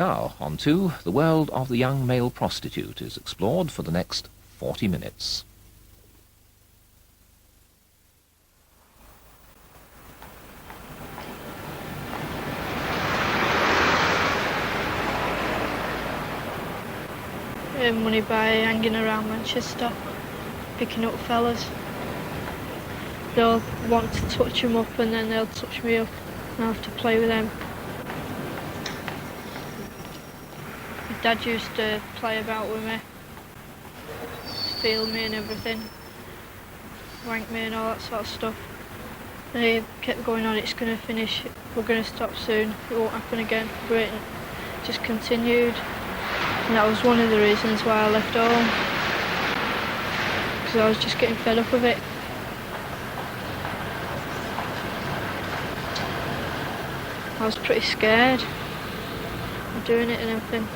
Now, on to the world of the young male prostitute is explored for the next 40 minutes. Earn money by hanging around Manchester, picking up fellas. They'll want to touch them up and then they'll touch me up and I have to play with them. My dad used to play about with me, feel me and everything, wank me and all that sort of stuff. And he kept going on, it's going to finish, we're going to stop soon, it won't happen again. But it just continued. And that was one of the reasons why I left home, because I was just getting fed up with it. I was pretty scared of doing it and everything.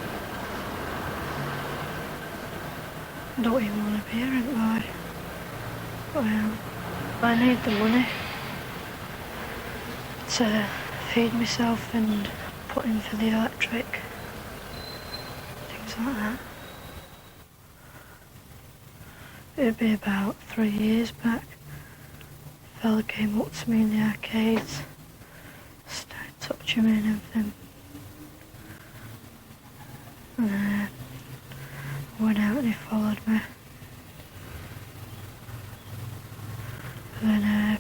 I don't even want to be here anymore. Well, I need the money to feed myself and put in for the electric. Like that. It'd be about 3 years back. A fella came up to me in the arcades, started touching me and everything. And I went out and he followed me. And then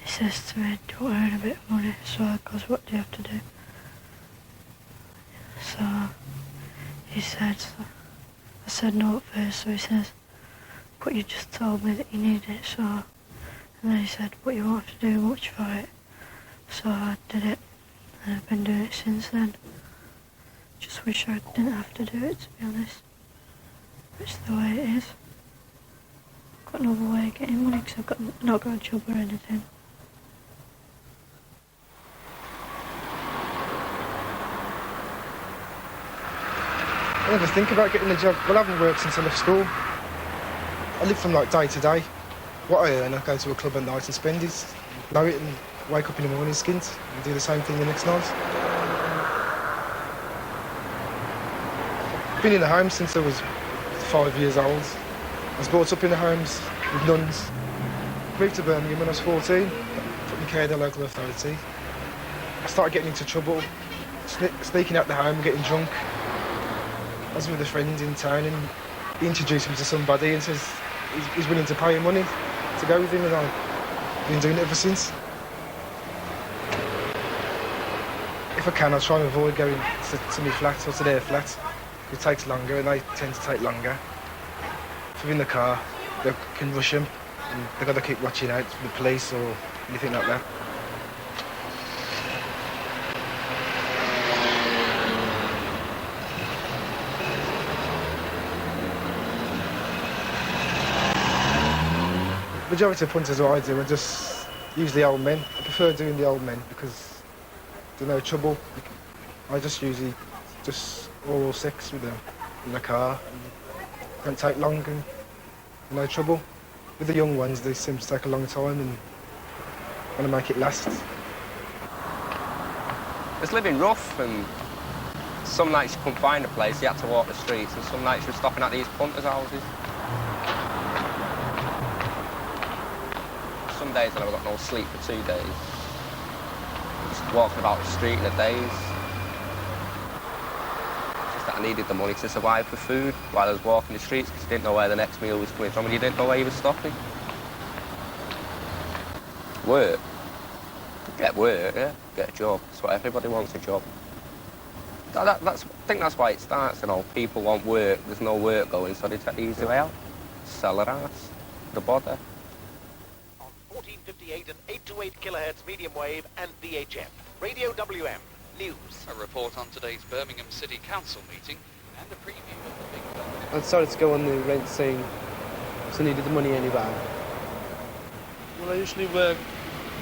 he says to me, "Do you want to earn a bit of money?" So I goes, "What do you have to do?" So he said, I said no at first, so he says, "But you just told me that you need it, so..." And then he said, "But you won't have to do much for it." So I did it, and I've been doing it since then. Just wish I didn't have to do it, to be honest. It's the way it is. I've got no other way of getting money, because I've not got a job or anything. I never think about getting a job. Well, I haven't worked since I left school. I live from like day to day. What I earn, I go to a club at night and spend it. Blow it and wake up in the morning skint and do the same thing the next night. I've been in the home since I was 5 years old. I was brought up in the homes with nuns. Moved to Birmingham when I was 14, put me care of the local authority. I started getting into trouble, sneaking out the home, getting drunk. I was with a friend in town and he introduced me to somebody and says he's willing to pay him money to go with him, and I've been doing it ever since. If I can, I try and avoid going to my flat or to their flat. It takes longer and they tend to take longer. If I'm in the car, they can rush them and they've got to keep watching out for the police or anything like that. Majority of punters, what I do, are just usually old men. I prefer doing the old men because there's no trouble. I just usually just oral sex with them in the car. Don't take long and no trouble. With the young ones, they seem to take a long time and want to make it last. It's living rough, and some nights you couldn't find a place, you had to walk the streets, and some nights you were stopping at these punters' houses. Some days I never got no sleep for 2 days. Just walking about the street in the days. Just that I needed the money to survive for food while I was walking the streets, because you didn't know where the next meal was coming from and you didn't know where you were stopping. Work. Get work, yeah. Get a job. That's what everybody wants, a job. I think that's why it starts, you know. People want work, there's no work going, so they take the easy way out. Sell their ass. The bother. 1458 and 828 kilohertz medium wave and VHF. Radio WM News. A report on today's Birmingham City Council meeting and a preview of the big... I decided to go on the rent scene, so I needed the money anyway. Well, I usually work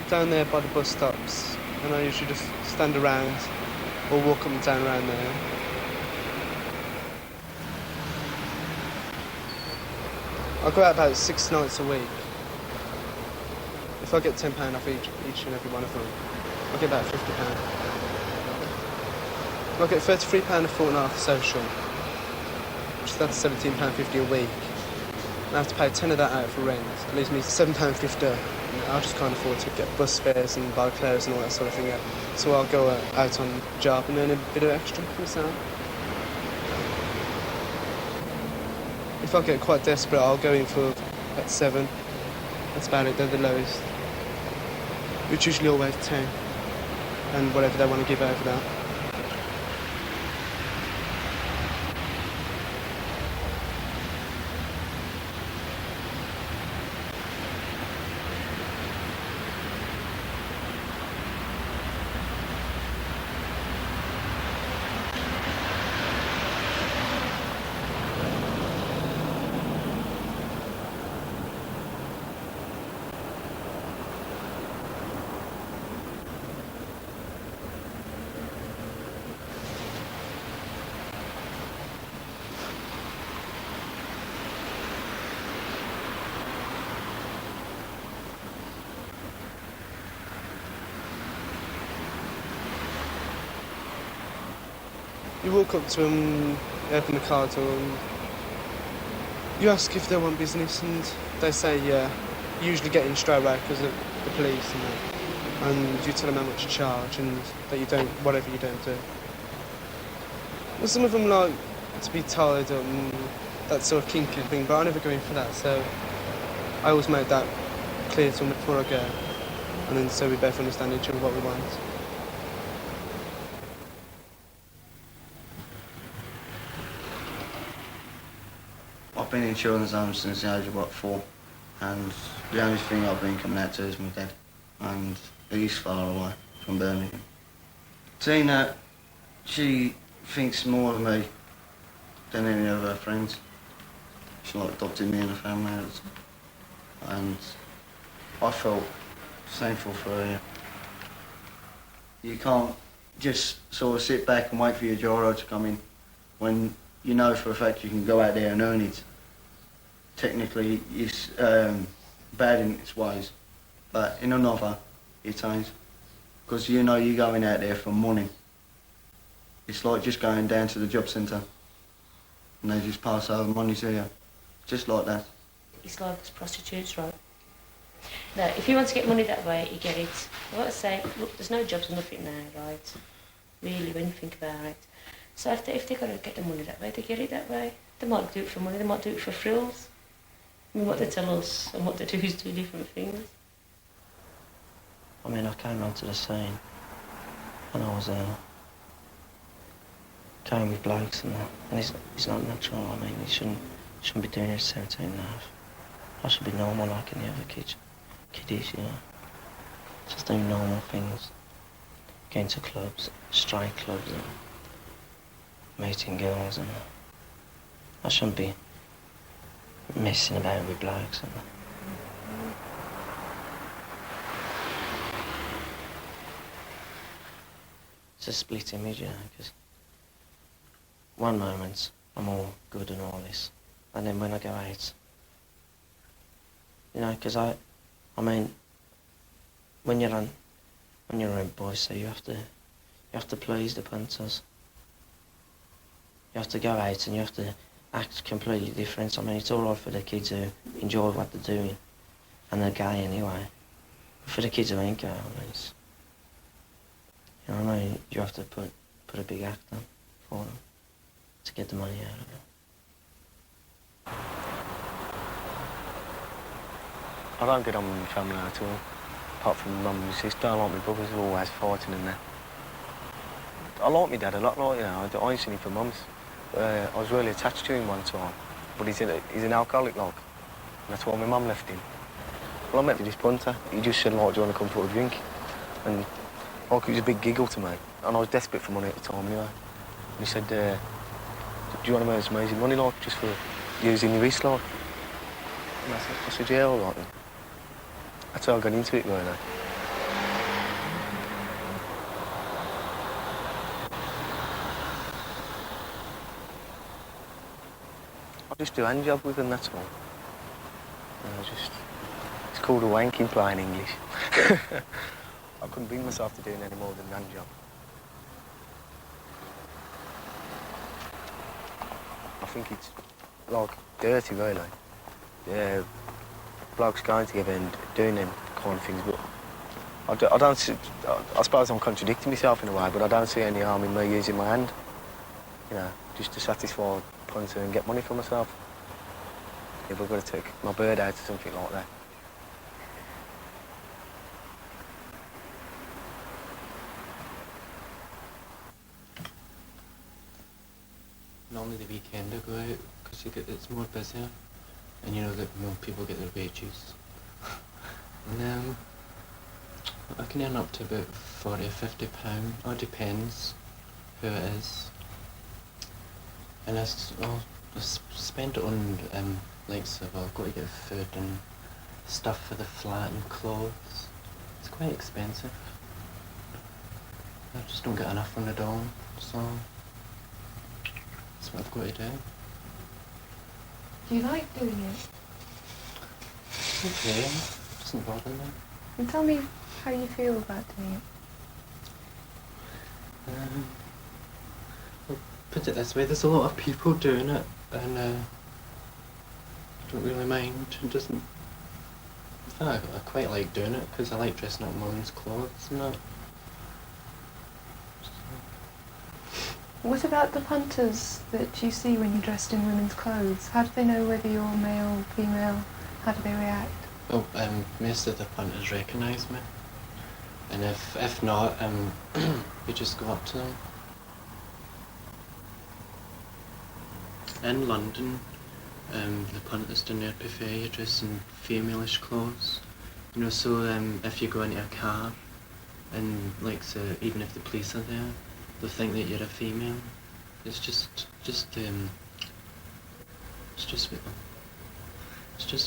down there by the bus stops, and I usually just stand around or walk up and down around there. I go out about 6 nights a week. If I get £10 off each and every one of them, I'll get about £50. I get £33 a fortnight for social, which that's £17.50 a week. And I have to pay 10 of that out for rent. It leaves me £7.50. I just can't afford to get bus fares and buy clothes and all that sort of thing. So I'll go out on a job and earn a bit of extra for myself. If I get quite desperate, I'll go in for at 7. That's about it, they're the lowest. Which usually always 10. And whatever they want to give over that. You walk up to them, open the car door, and you ask if they want business, and they say yeah. You usually get in straight away because of the police and that. And you tell them how much you charge and that you don't, whatever you don't do. Well, some of them like to be tied up and that sort of kinky thing, but I never go in for that, so I always make that clear to them before I go. And then so we both understand each other what we want. I've been in children's homes since the age of about 4, and the only thing I've been coming out to is my dad, and he's far away from Birmingham. Tina, she thinks more of me than any of her friends. She like adopted me in the family, and I felt thankful for her. You can't just sort of sit back and wait for your gyro to come in when you know for a fact you can go out there and earn it. Technically, it's bad in its ways, but in another, it ain't. Because you know you're going out there for money. It's like just going down to the job centre and they just pass over money to you. Just like that. It's like us prostitutes, right? Now, if you want to get money that way, you get it. Like I say, look, there's no jobs or nothing now, right? Really, when you think about it. So if they've got to get the money that way, they get it that way. They might do it for money, they might do it for frills. I mean, what they tell us and what they do is two different things. I mean, I came onto the scene and I was came with blokes and that, and it's not natural. I mean, you shouldn't be doing it at 17 and a half. I should be normal like any other kiddies, you know. Just doing normal things. Going to clubs, straight clubs and meeting girls and I shouldn't be messing about with blokes and it's a split image, you know, because one moment I'm all good and all this, and then when I go out, you know, because I mean, when you're a boy, so you have to please the punters. You have to go out and you have to act completely different. I mean, it's all right for the kids who enjoy what they're doing, and they're gay anyway. But for the kids who ain't gay, I mean, it's, you know what I mean? You have to put a big act on for them to get the money out of it. I don't get on with my family at all, apart from my mum and my sister. I like my brothers, are always fighting and that. I like my dad a lot, like, you know, I ain't seen him for months. I was really attached to him one time, but he's an alcoholic, like, and that's why my mum left him. Well, I met this punter, he just said, like, do you want to come for a drink? And, like, it was a big giggle to me, and I was desperate for money at the time, anyway. And he said, do you want to earn some amazing money, like, just for using your wrist, like? And I said, yeah, all right, then. That's how I got into it, really. I just do a hand job with them, that's all. And it's called a wanking play in English. I couldn't bring myself to doing any more than a hand job. think it's, like, dirty, really. Yeah, blokes going together and doing them kind of things, but I don't see, I suppose I'm contradicting myself in a way, but I don't see any harm in me using my hand, you know, just to satisfy a punter and get money for myself. If I've got to take my bird out or something like that. Normally the weekend I go out because it's more busier, and you know that more people get their wages. And I can earn up to about £40 or £50. It depends who it is. And I'll spend it on I've got to get food and stuff for the flat and clothes. It's quite expensive. I just don't get enough on the dawn, so that's what I've got to do. Do you like doing it? Okay, it doesn't bother me. And tell me how you feel about doing it. Well, put it this way, there's a lot of people doing it, and I don't really mind. It doesn't. In fact, I quite like doing it because I like dressing up in women's clothes and that. What about the punters that you see when you're dressed in women's clothes? How do they know whether you're male, female? How do they react? Well, most of the punters recognise me, and if not, you just go up to them. In London, the punters down there prefer you dress in female-ish clothes. You know, so if you go into a car, and so even if the police are there, they'll think that you're a female. It's just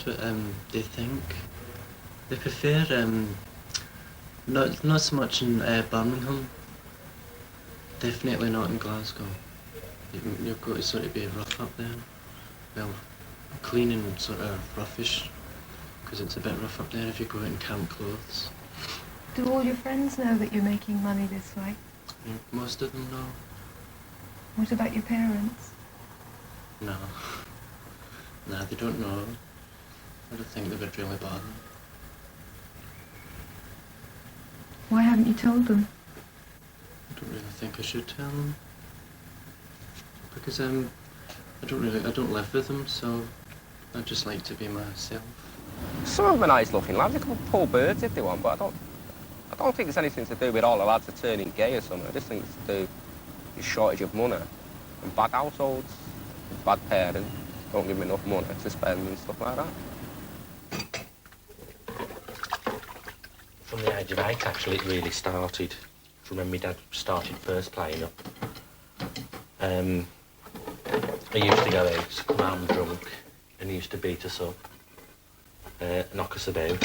what they think. They prefer not so much in Birmingham. Definitely not in Glasgow. You've got to sort of be rough up there. Well, clean and sort of roughish, because it's a bit rough up there if you go out in camp clothes. Do all your friends know that you're making money this way? Yeah, most of them know. What about your parents? No. No, they don't know. I don't think they would really bother. Why haven't you told them? I don't really think I should tell them. Because I don't live with them, so I just like to be myself. Some of them are nice looking lads, they can pull birds if they want, but I don't think it's anything to do with all the lads are turning gay or something. I just think it's to do with shortage of money and bad households, bad parents, don't give them enough money to spend and stuff like that. From the age of 8, actually, it really started. From when my dad started first playing up. I used to go out, come home drunk, and he used to beat us up, knock us about.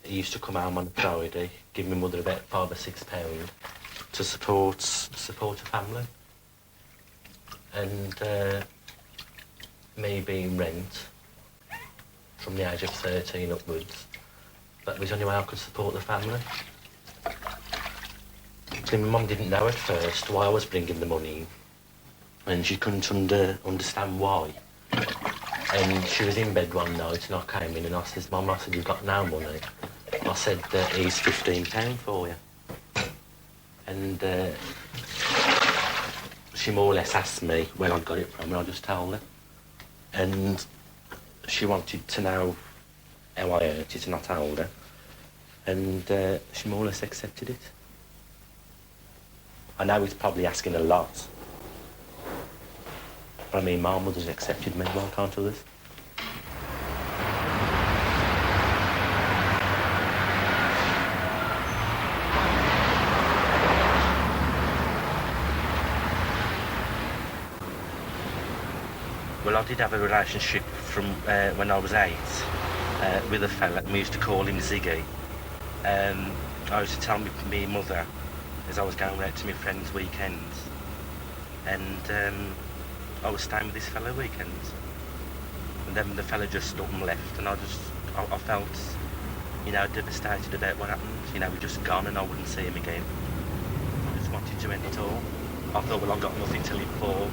He used to come home on a Friday, give my mother about £5 or £6 to support a family. And me being rent from the age of 13 upwards, that was the only way I could support the family. See, my mum didn't know at first why I was bringing the money in, and she couldn't understand why. And she was in bed one night and I came in and I said, Mum, I said, you've got no money. I said, here's £15 for you. And she more or less asked me where I'd got it from, and I just told her. And she wanted to know how I earned it, and I told her. And she more or less accepted it. I know it's probably asking a lot. But I mean, my mother's accepted me, why can't others? Well, I did have a relationship from when I was 8 with a fella, and we used to call him Ziggy. I used to tell me mother as I was going out to my friends' weekends, and I was staying with this fella weekends, and then the fella just stood and left, and I felt, you know, devastated about what happened. You know, we'd just gone and I wouldn't see him again. I just wanted to end it all. I thought, well, I've got nothing to live for.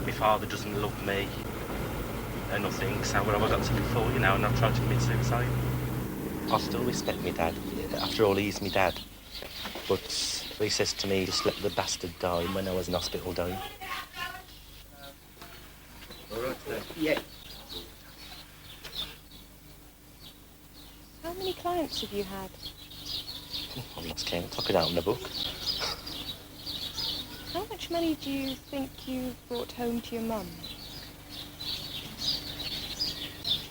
My father doesn't love me, and nothing, so what have I got to live for, you know, and I've tried to commit suicide. I still respect my dad. After all, he's my dad. But he says to me, just let the bastard die when I was in hospital dying. All right, yeah. How many clients have you had? I'm not scared. I took it out in a book. How much money do you think you brought home to your mum?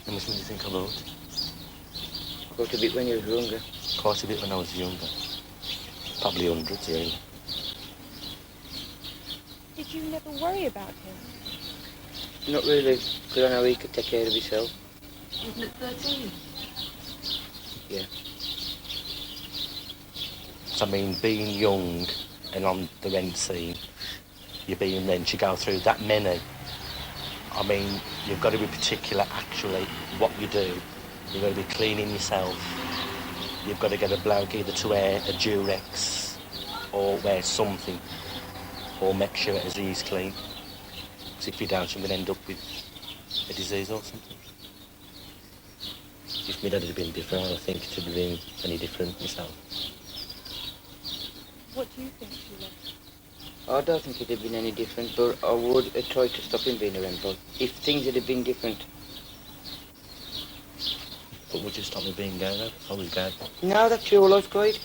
How much money do you think I bought? Quite a bit when you were younger. Quite a bit when I was younger. Probably hundreds, really. Did you never worry about him? Not really, because I know he could take care of himself. Wasn't it 13? Yeah. So, I mean, being young and on the rent scene, you're being rent, you go through that many. I mean, you've got to be particular, actually, what you do. You've got to be cleaning yourself. You've got to get a bloke either to wear a Durex or wear something, or make sure his ears clean. Because if you don't, you're going to end up with a disease or something. If my dad had been different, I don't think it would have been any different myself. What do you think, Sheila? I don't think it'd have been any different, but I would have tried to stop him being a rent boy. If things had been different. But would you stop me being gay, though? I was gay. No, that's your life, Clyde.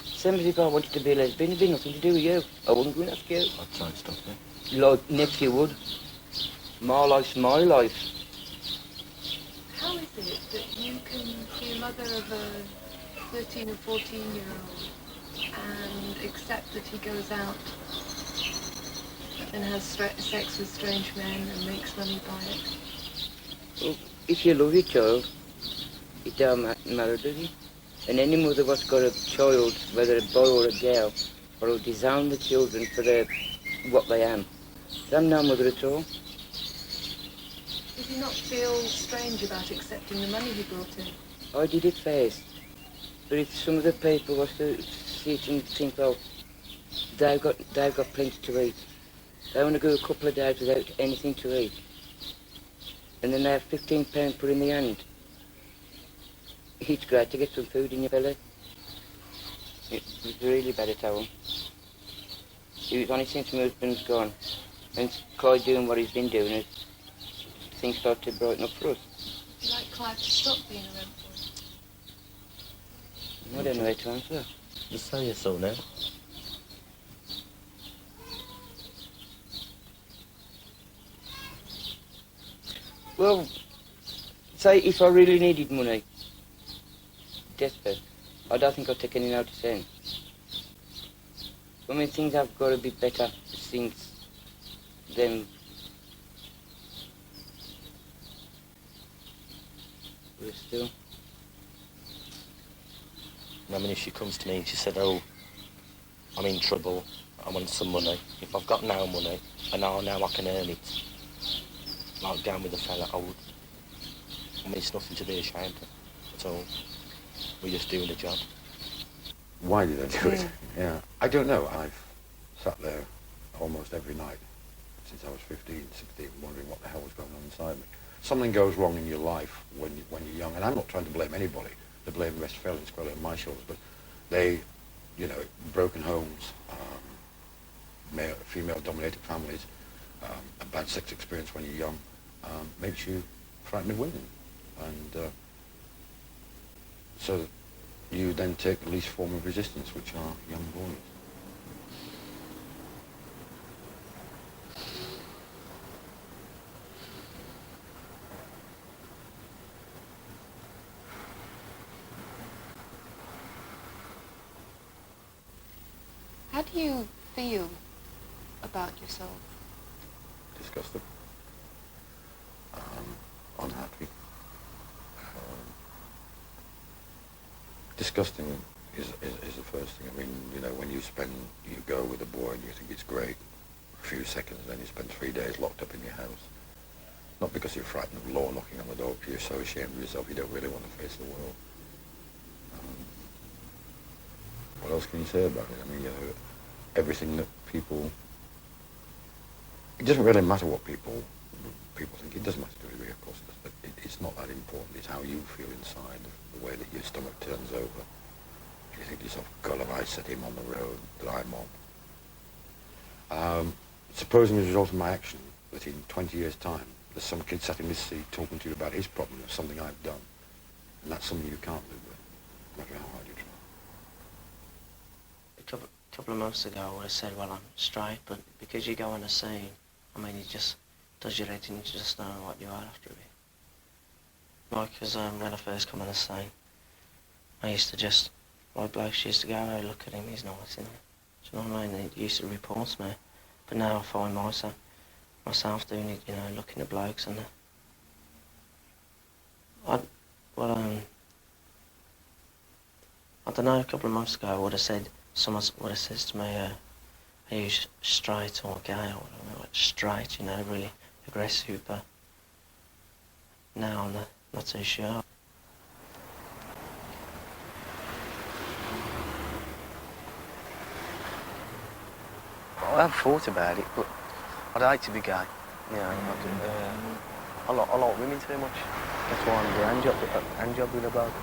Same as if I wanted to be a lesbian, it'd be nothing to do with you. I wouldn't go and ask you. I'd try and stop it. Like, next you would. My life's my life. How is it that you can be a mother of a 13 or 14-year-old and accept that he goes out and has sex with strange men and makes money by it? Well, if you love your child, it don't matter, does it? And any mother what's got a child, whether a boy or a girl, will disown the children for what they am. I'm no mother at all. Did you not feel strange about accepting the money he brought in? I did it first. But if some of the people was to see it and think, well, they've got plenty to eat. They want to go a couple of days without anything to eat. And then they have £15 put in the hand. It's great to get some food in your belly. It was really bad at home. It was only since my husband's gone and Clyde doing what he's been doing, things start to brighten up for us. Would you like Clive to stop being a rent boy? I don't know how to answer. Just say yes or no. Well, say if I really needed money, desperate, I don't think I'd take any notice then. I mean, things have got a bit better since then. But still. I mean, if she comes to me and she said, oh, I'm in trouble, I want some money. If I've got no money, and now I can earn it, like down with the fella, I would. I mean, it's nothing to be ashamed of at all. We're just doing a job. Why did I do it? Yeah. I don't know. I've sat there almost every night since I was 15, 16, wondering what the hell was going on inside me. Something goes wrong in your life when you're young, and I'm not trying to blame anybody. The blame rests fairly squarely on my shoulders, but they, you know, broken homes, female-dominated families, a bad sex experience when you're young, makes you frightened of women. And so you then take the least form of resistance, which are young boys. How do you feel about yourself? Disgusted. Unhappy. Disgusting is the first thing. I mean, you know, when you go with a boy and you think it's great for a few seconds, then you spend 3 days locked up in your house. Not because you're frightened of law knocking on the door, because you're so ashamed of yourself you don't really want to face the world. else can you say about it? I mean, everything that people... It doesn't really matter what people think. It doesn't matter to a degree, of course, but it's not that important. It's how you feel inside, the way that your stomach turns over. You think to yourself, God, have I set him on the road that I'm on? Supposing as a result of my action that in 20 years' time, there's some kid sat in this seat talking to you about his problem of something I've done, and that's something you can't live with, no matter how hard you try. A couple of months ago, I would have said, well, I'm straight, but because you go on a scene, I mean, it just does your head in, you just know what you are after a bit. Like, because when I first come on a scene, I used to just, like blokes used to go, oh, look at him, he's nice, isn't he? Do you know what I mean? It used to repulse me. But now I find myself doing it, looking at blokes and I don't know, a couple of months ago I would have said, someone would have said to me, are you straight or gay or whatever, straight, really aggressive, but now I'm not too sure. I have thought about it, but I'd hate to be gay. I like women too much. That's why I'm doing a hand job with a bloke.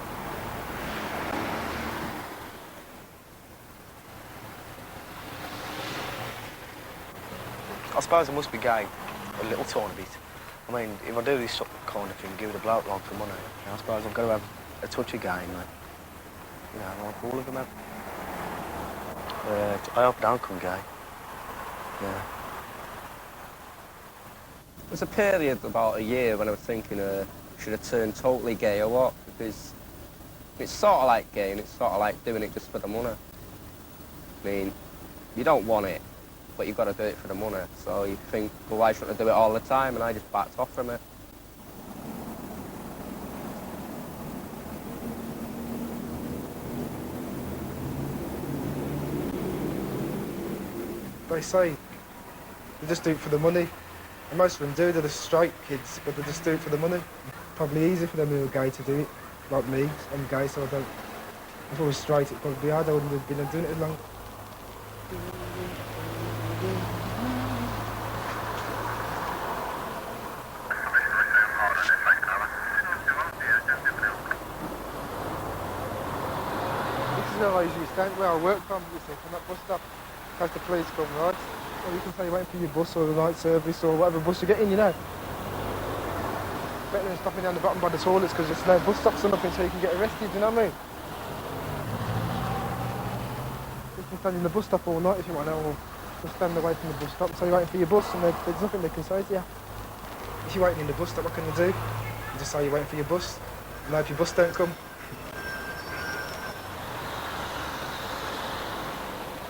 I suppose I must be gay a little tiny bit. I mean, if I do this kind of thing, give it a bloke like for money, I suppose I've got to have a touch of gay, like all of them have. I hope I don't come gay. Yeah. There was a period about a year when I was thinking should I turn totally gay or what, because it's sort of like gay and it's sort of like doing it just for the money. I mean, you don't want it, but you've got to do it for the money. So you think, well, why shouldn't I do it all the time? And I just backed off from it. They say they just do it for the money. And most of them do, they're the straight kids, but they just do it for the money. Probably easy for them who are gay to do it, like me. I'm gay, so I don't... If I was straight, it'd probably be hard. I wouldn't have been doing it as long. This is where I usually stand, where I work from, you see, from that bus stop. As the police come, right? Or you can say you're waiting for your bus or the night service or whatever bus you're getting, Better than stopping down the bottom by the toilets because there's no bus stops or nothing so you can get arrested, you know what I mean? You can stand in the bus stop all night if you want to, or just stand away from the bus stop so you're waiting for your bus and there's nothing they can say to you. If you're waiting in the bus stop, what can you do? You just say you're waiting for your bus and hope your bus don't come.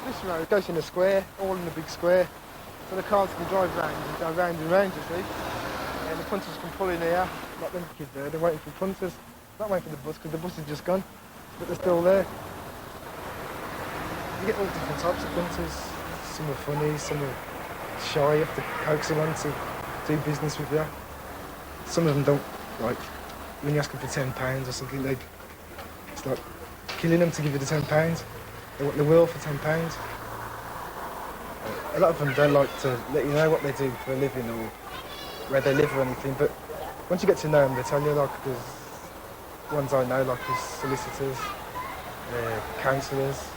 This road goes in a square, all in a big square, so the cars can drive round and go round and round, you see. And the punters can pull in here, like them kids there, they're waiting for punters. Not waiting for the bus, because the bus is just gone, but they're still there. You get all different types of punters. Some are funny, some are shy, you have to coax them on to do business with you. Some of them don't, like, when you ask them for £10 or something, it's like killing them to give you the £10. They want the will for £10. A lot of them don't like to let you know what they do for a living or where they live or anything, but once you get to know them, they tell you, like, there's ones I know, like there's solicitors, counsellors.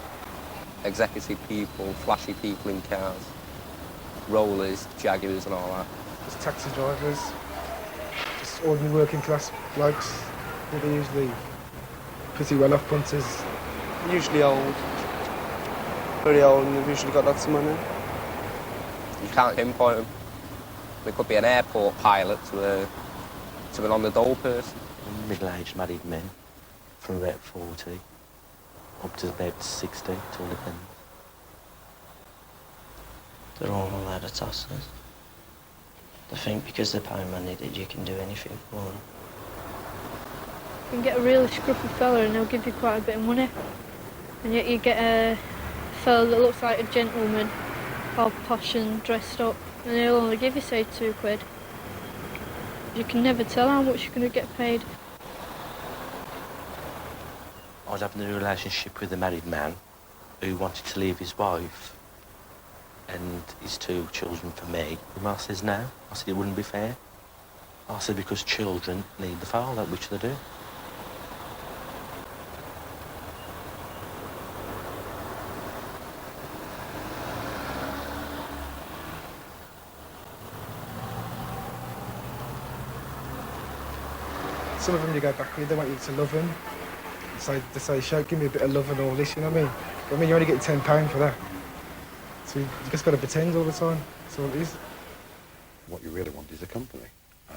Executive people, flashy people in cars, rollers, jaguars and all that. There's taxi drivers, just ordinary working class blokes. They're usually pretty well off punters. Usually old. Very old, and they've usually got lots of money. You can't pinpoint them. They could be an airport pilot to an on-the-dole person. Middle-aged married men from about 40 up to about 60, it all depends. They're all a load of tossers. They think because they're paying money that you can do anything for them. You can get a really scruffy fella and they'll give you quite a bit of money. And yet you get a fella that looks like a gentleman, all posh and dressed up, and they'll only give you, say, £2. You can never tell how much you're going to get paid. I was having a relationship with a married man, who wanted to leave his wife and his 2 children for me. And I says no. I said it wouldn't be fair. I said because children need the father, which they do. Some of them you go back with, they want you to love them. So they say, "Show, give me a bit of love and all this," you know what I mean? But I mean, you're only getting £10 for that. So you just got to pretend all the time. That's all it is. What you really want is a company,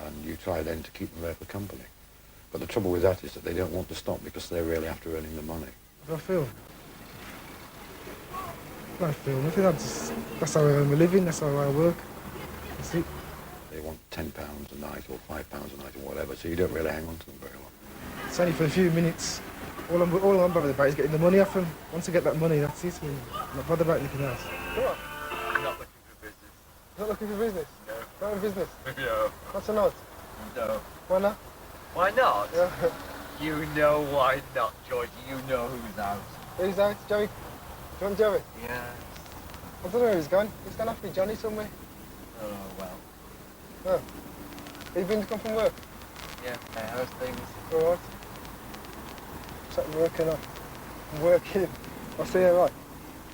and you try then to keep them there for company. But the trouble with that is that they don't want to stop because they're really after earning the money. How do I feel? I don't feel nothing. That's how I earn my living, that's how I work. That's it. They want £10 a night or £5 a night or whatever, so you don't really hang on to them very long. It's only for a few minutes. All I'm bothered about is getting the money off them. Once I get that money, that's it. I'm not bothered about anything else. Come on. I'm not looking for business. Not looking for business? No. Not in business? No. What's a nod? No. Why not? Why not? Yeah. You know why not, George. You know who's out. Who's out? Joey? Do you want Joey? Yeah. I don't know where he's gone. He's gone after Johnny somewhere. Oh, well. Oh. Have you been to come from work? Yeah, how's things? All right. So I'm working on. I'm working. I'll see you right.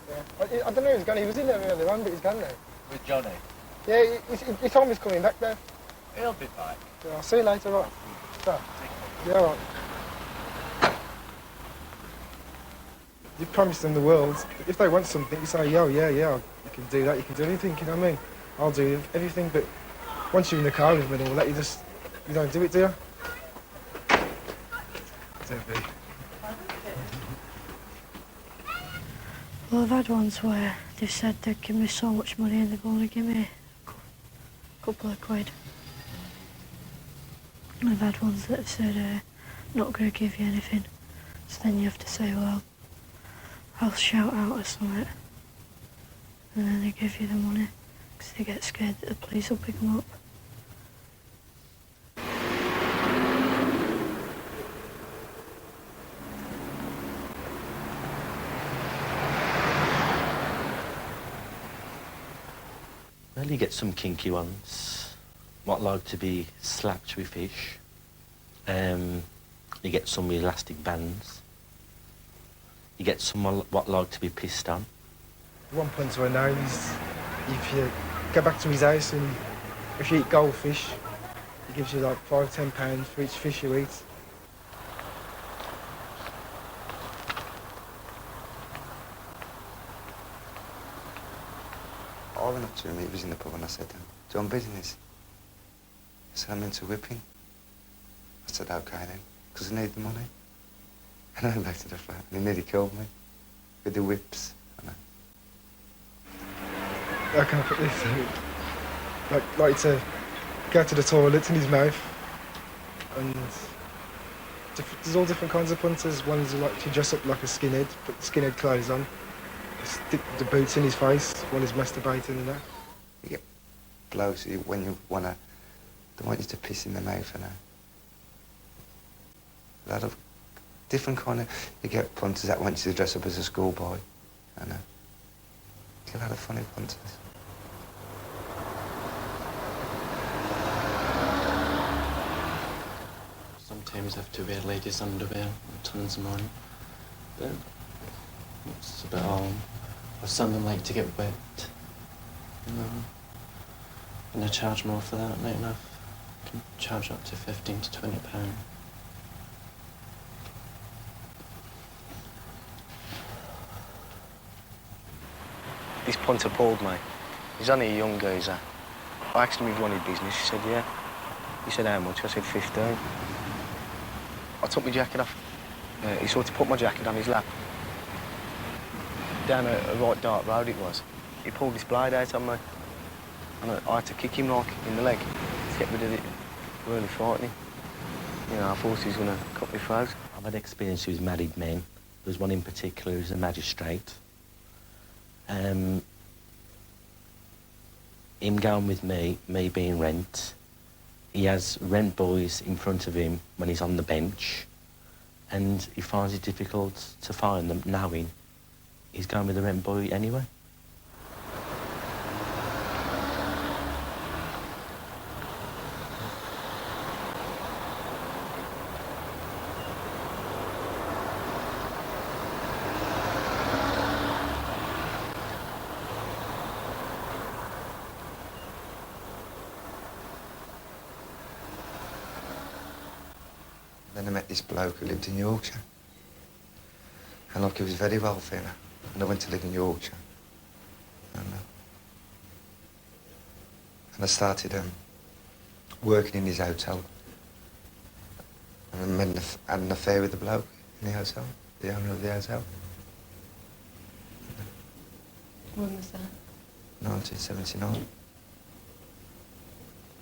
Yeah. I don't know where he's gone. He was in there earlier on, but he's gone now. With Johnny? Yeah, he told me he's coming back there. He'll be back. Yeah, I'll see you later, right? So, yeah, all right. You promise them the world. If they want something, you say, "Yo, yeah, you can do that, you can do anything," you know what I mean? I'll do everything, but once you're in the car with me and all that, you don't do it, do you? Don't be. Well, I've had ones where they've said they'd give me so much money and they've only given me a couple of quid. And I've had ones that have said, not going to give you anything. So then you have to say, well, I'll shout out or something. And then they give you the money because they get scared that the police will pick them up. Well, you get some kinky ones, what like to be slapped with fish. You get some with elastic bands. You get some what like to be pissed on. One punter I know is, if you go back to his house and if you eat goldfish, he gives you like £5–10 for each fish you eat. I went up to him, he was in the pub, and I said, "Do you want business?" He said, "I'm into whipping." I said, "OK then, because I need the money." And I went back to the flat, and he nearly killed me with the whips. How can I put this? Like to go to the toilet in his mouth, and there's all different kinds of punters. Ones who like to dress up like a skinhead, put skinhead clothes on, stick the boots in his face while he's masturbating and that. You get blows when you wanna, they want you to piss in the mouth and a lot of different kind of, you get punters that want you to dress up as a schoolboy, and a lot of funny punters. Sometimes I have to wear ladies' underwear on tons of money, but it's about all. Or some of them like to get whipped, and I charge more for that, not enough. I can charge up to £15 to £20. This punter pulled me. He's only a young geezer. I asked him if he wanted business. He said, yeah. He said, how much? I said, 15. I took my jacket off. He sort of put my jacket on his lap. Down a right dark road it was. He pulled his blade out on me. And I had to kick him like in the leg to get rid of it. Really frightening. You know, I thought he was going to cut me throat. I've had experience with married men. There's one in particular who's a magistrate. Him going with me being rent. He has rent boys in front of him when he's on the bench, and he finds it difficult to find them, knowing he's going with the rent boy anyway. Then I met this bloke who lived in Yorkshire. And look, he was very wealthy, you know. And I went to live in Yorkshire. And I started working in his hotel. And I had an affair with the bloke in the hotel, the owner of the hotel. When was that? 1979.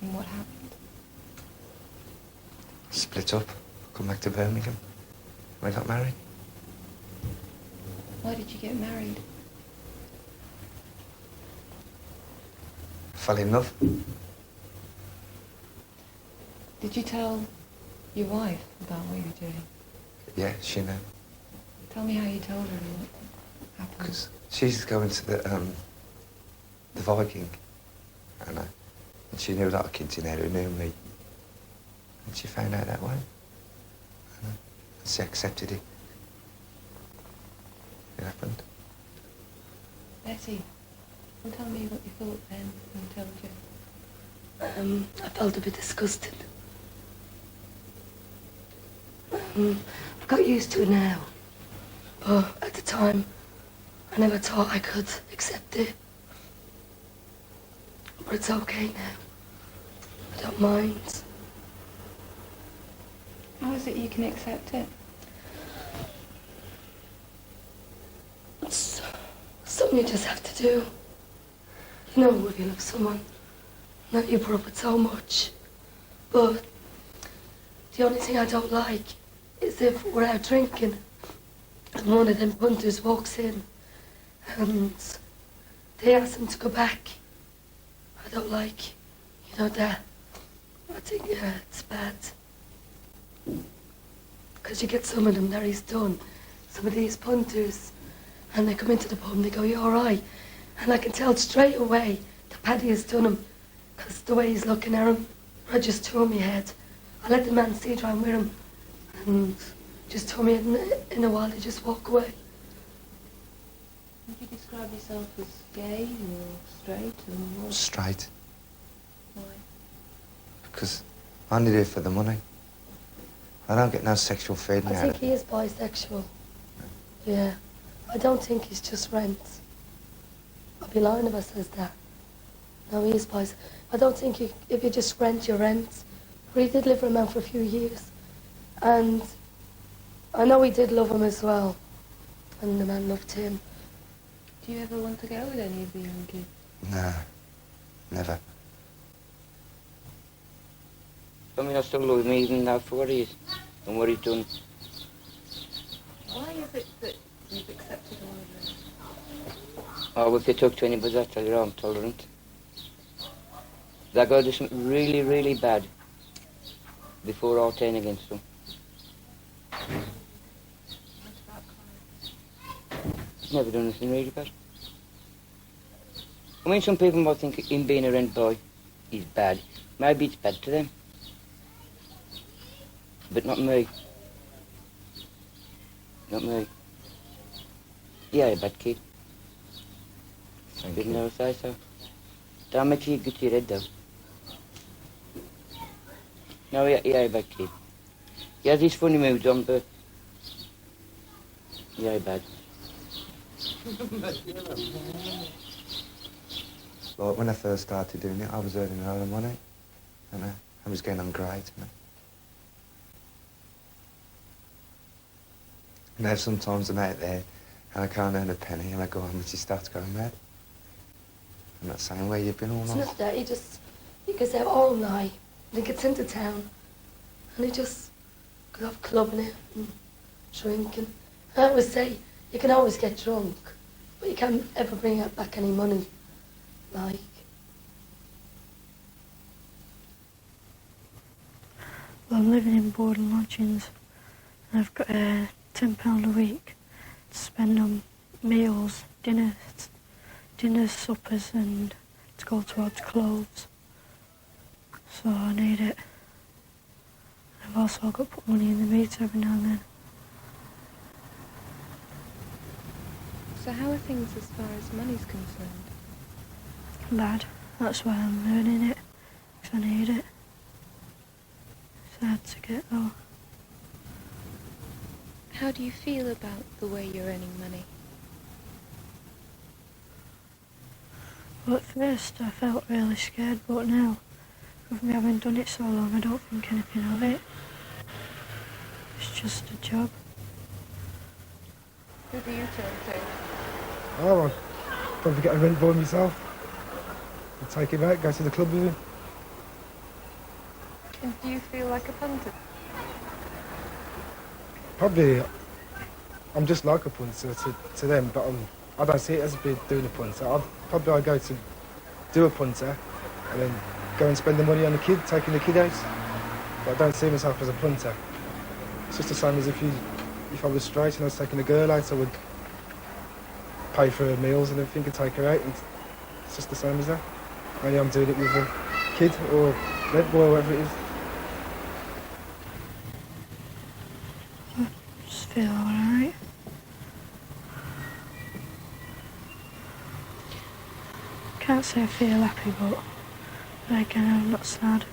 And what happened? Split up, come back to Birmingham. We got married. Why did you get married? Fell in love. Did you tell your wife about what you were doing? Yeah, she knew. Tell me how you told her and what happened. Because she's going to the Viking, and she knew a lot of kids in there who knew me. And she found out that way. And she accepted it. It happened. Betty, well, tell me what you thought then when I told you. I felt a bit disgusted. I've got used to it now. But at the time, I never thought I could accept it. But it's okay now. I don't mind. How is it you can accept it? It's something you just have to do. You know, if you love someone, that you put up with so much. But the only thing I don't like is if we're out drinking and one of them punters walks in and they ask him to go back. I don't like, you know, that. I think it's bad. Because you get some of them that he's done. Some of these punters, and they come into the pub and they go, "You all right?" And I can tell straight away that Paddy has done him, because the way he's looking at him, I just turn my head. I let the man see around with him, and just turn me in a while, they just walk away. Would you describe yourself as gay or straight or what? Straight. Why? Because I only do it for the money. I don't get no sexual feeling I out think of it. he is bisexual. Yeah. I don't think he's just rent. I'd be lying if I says that. No, he is bisexual. I don't think if you just rent, you rent. But he did live with a man for a few years. And I know he did love him as well. And the man loved him. Do you ever want to go with any of the young kids? No, never. I mean, I still love him even now for what he is and what he's done. Why is it that you've accepted all of this? Oh, if you talk to anybody, I tell you I'm tolerant. They go do something really, really bad before I'll turn against them. He's never done anything really bad. I mean, some people might think him being a rent boy is bad. Maybe it's bad to them. But not me. Not me. Yeah, a bad kid. Didn't never say so. Don't make you get your head though. No, yeah, a bad kid. He has these funny moods on, but yeah, bad. Like when I first started doing it, I was earning a lot of money, and I was getting on great. Now sometimes I'm out there and I can't earn a penny, and I go home and she starts going mad. I'm not saying where you've been all It's night. not that, he goes out all night, and he gets into town, and he just goes off clubbing it and drinking. I always say, you can always get drunk, but you can't ever bring back any money. Like, well, I'm living in board and lodgings, and I've got £10 a week to spend on meals, dinners, suppers, and to go towards clothes. So I need it. I've also got to put money in the meter every now and then. So how are things as far as money's concerned? Bad. That's why I'm earning it, because I need it. It's hard to get though. How do you feel about the way you're earning money? Well, at first I felt really scared, but now, with me having done it so long, I don't think anything of it. It's just a job. Who do you turn to? Oh, I'll probably get a rent boy myself. I'll take him out, go to the club with him. And do you feel like a punter? Probably, I'm just like a punter to them, but I don't see it as being doing a punter. I'd go to do a punter and then go and spend the money on the kid, taking the kid out. But I don't see myself as a punter. It's just the same as if I was straight and I was taking a girl out, I would pay for her meals and everything and take her out. And it's just the same as that. Only I'm doing it with a kid or red boy or whatever it is. I just feel alright. Can't say I feel happy, but again, I'm not sad.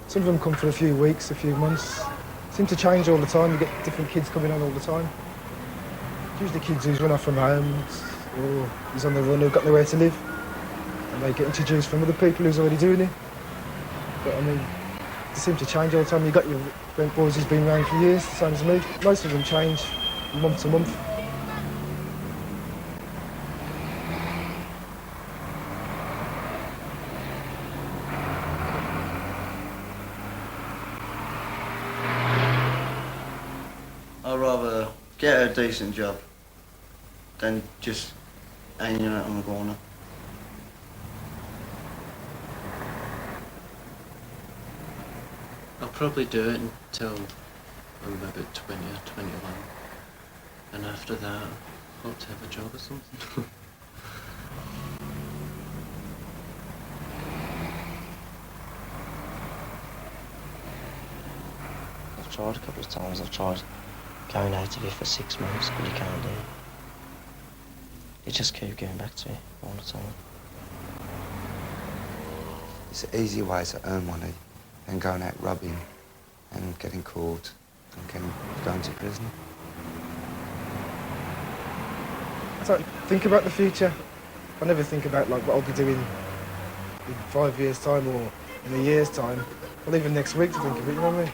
Some of them come for a few weeks, a few months. Seem to change all the time. You get different kids coming on all the time. Usually kids who's run off from home or who's on the run who've got nowhere to live. And they get introduced from other people who's already doing it. But I mean, they seem to change all the time. You've got your rent boys who's been around for years, the same as me. Most of them change month to month. I'd rather get a decent job than just hanging out on the corner. I'll probably do it until I'm about 20 or 21. And after that, I hope to have a job or something. I've tried a couple of times. I've tried going out of it for 6 months, but you can't do it. You just keep going back to it all the time. It's an easy way to earn money than going out robbing and getting caught and going to prison. I don't think about the future. I never think about like what I'll be doing in 5 years' time or in a year's time, or even next week to think of it, you know what I mean?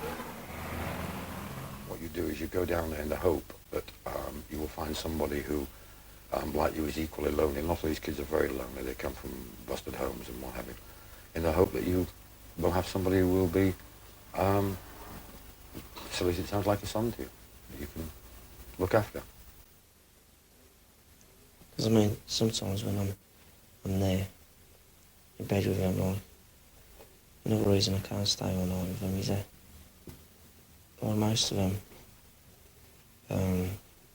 What you do is you go down there in the hope that you will find somebody who, like you, is equally lonely. And a lot of these kids are very lonely. They come from busted homes and what have you. In the hope that you will have somebody who will be, silly as it sounds, like a son to you, that you can look after. Because, I mean, sometimes when I'm there, in bed with him, like, another reason I can't stay all night with them is that, well, most of them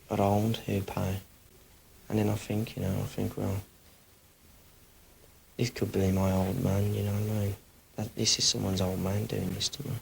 are old who pay. And then I think, well, this could be my old man, you know what I mean? This is someone's old man doing this to me.